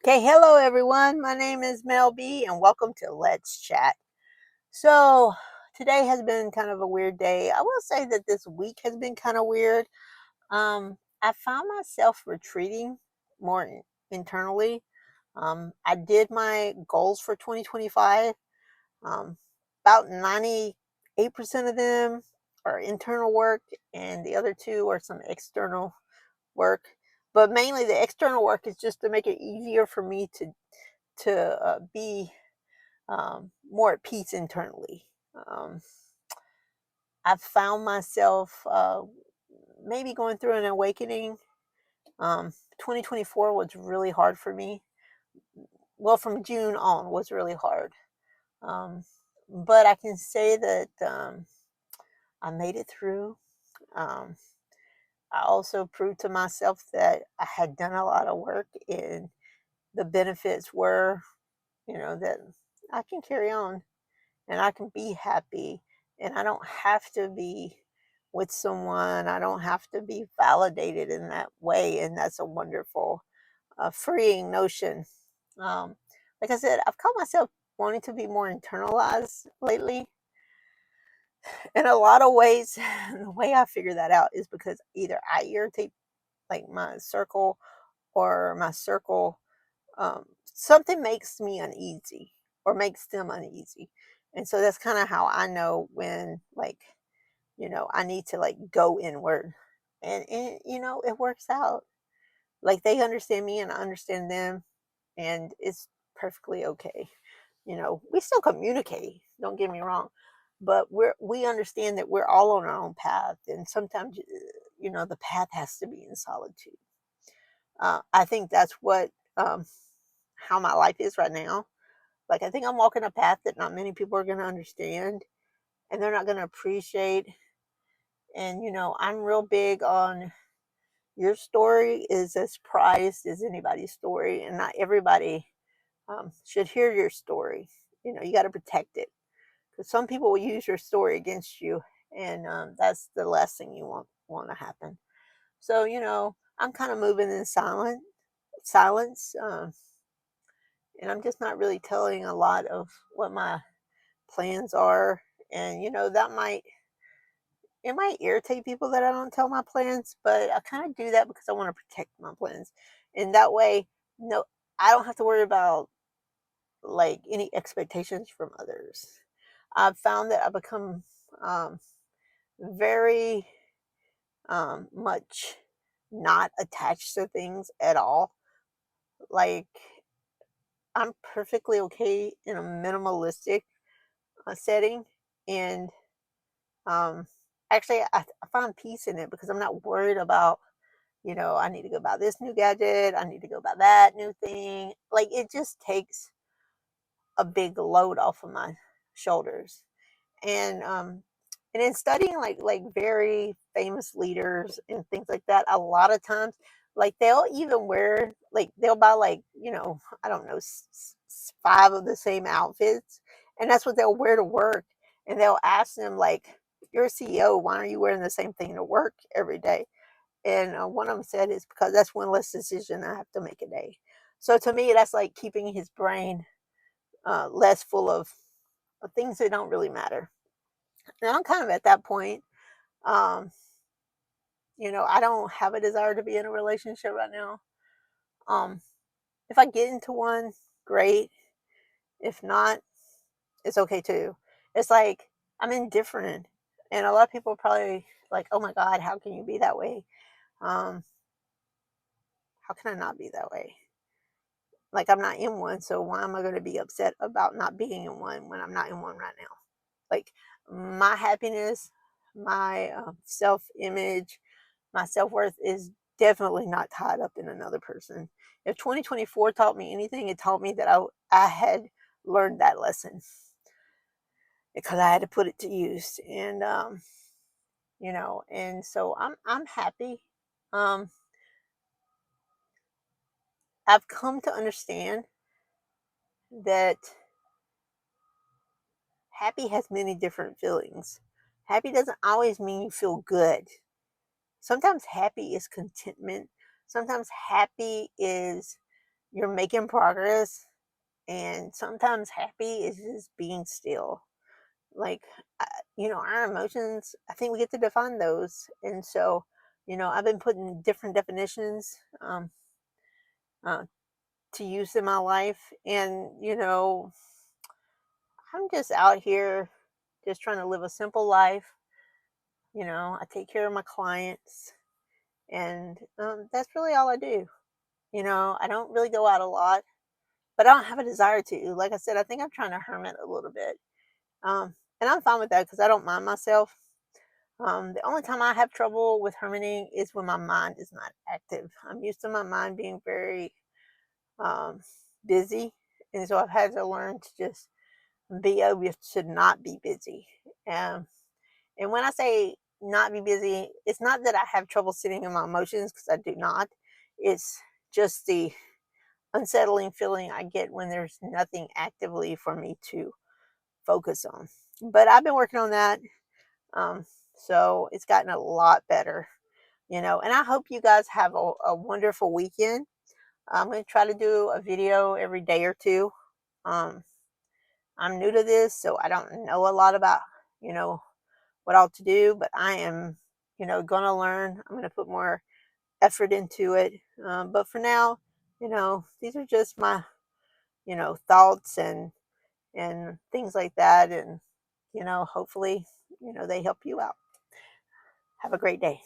Okay, hello everyone. My name is Mel B, and welcome to Let's Chat. So, today has been kind of a weird day. I will say that this week has been kind of weird. I found myself retreating more internally. I did my goals for 2025. Um, about 98% of them are internal work, and the other two are some external work. But mainly, the external work is just to make it easier for me to be more at peace internally. Um, I've found myself maybe going through an awakening. 2024 was really hard for me. Well, from June on was really hard. Um, but I can say that I made it through. Um, I also proved to myself that I had done a lot of work and the benefits were, that I can carry on and I can be happy and I don't have to be with someone. I don't have to be validated in that way. And that's a wonderful, freeing notion. Um, like I said, I've caught myself wanting to be more internalized lately. In a lot of ways, the way I figure that out is because either I irritate like my circle or my circle something makes me uneasy or makes them uneasy. And so that's kind of how I know when, like, I need to like go inward. And it works out. Like they understand me and I understand them, and it's perfectly okay. We still communicate, don't get me wrong, but we understand that we're all on our own path, and sometimes, the path has to be in solitude. I think that's what um, how my life is right now. Like I think I'm walking a path that not many people are going to understand, and they're not going to appreciate. And I'm real big on your story is as prized as anybody's story, and not everybody should hear your story. You got to protect it because some people will use your story against you, and that's the last thing you want to happen. So I'm kind of moving in silence. And I'm just not really telling a lot of what my plans are. And that might irritate people that I don't tell my plans, but I kind of do that because I want to protect my plans. And that way, no, I don't have to worry about like any expectations from others. I've found that I've become um, very much not attached to things at all. Like I'm perfectly okay in a minimalistic setting, and um, actually, I found peace in it because I'm not worried about, I need to go buy this new gadget, I need to go buy that new thing. Like it just takes a big load off of my shoulders. And in studying like very famous leaders and things like that, a lot of times like they'll even wear like they'll buy like I don't know five of the same outfits, and that's what they'll wear to work. And they'll ask them like, "You're a CEO. Why are you wearing the same thing to work every day?" And one of them said, "It's because that's one less decision I have to make a day." So to me, that's like keeping his brain less full of things that don't really matter. And I'm kind of at that point. Um, I don't have a desire to be in a relationship right now. Um, if I get into one, great. If not, it's okay too. It's like I'm indifferent, and a lot of people are probably like, "Oh my God, how can you be that way? Um, how can I not be that way? Like I'm not in one, so why am I going to be upset about not being in one when I'm not in one right now? Like my happiness, my self image, my self worth is definitely not tied up in another person. If 2024 taught me anything, it taught me that I had learned that lesson because I had to put it to use. And so I'm happy. Um, I've come to understand that happy has many different feelings. Happy doesn't always mean you feel good. Sometimes happy is contentment. Sometimes happy is you're making progress, and sometimes happy is just being still. Like, uh, our emotions, I think we get to define those. And so, I've been putting different definitions uh, to use in my life. And, I'm just out here just trying to live a simple life. I take care of my clients, and that's really all I do. I don't really go out a lot, but I don't have a desire to. Like I said, I think I'm trying to hermit a little bit. And I'm fine with that because I don't mind myself. The only time I have trouble with hermiting is when my mind is not active. I'm used to my mind being very um, busy, and so I've had to learn to just be able to not be busy. Um, and when I say not be busy, it's not that I have trouble sitting in my emotions, because I do not. It's just the unsettling feeling I get when there's nothing actively for me to focus on. But I've been working on that. Um, so it's gotten a lot better, and I hope you guys have a wonderful weekend. I'm going to try to do a video every day or two. Um, I'm new to this, so I don't know a lot about, you know, what all to do, but I am, going to learn. I'm going to put more effort into it. But for now, these are just my, thoughts and things like that. And, hopefully, they help you out. Have a great day.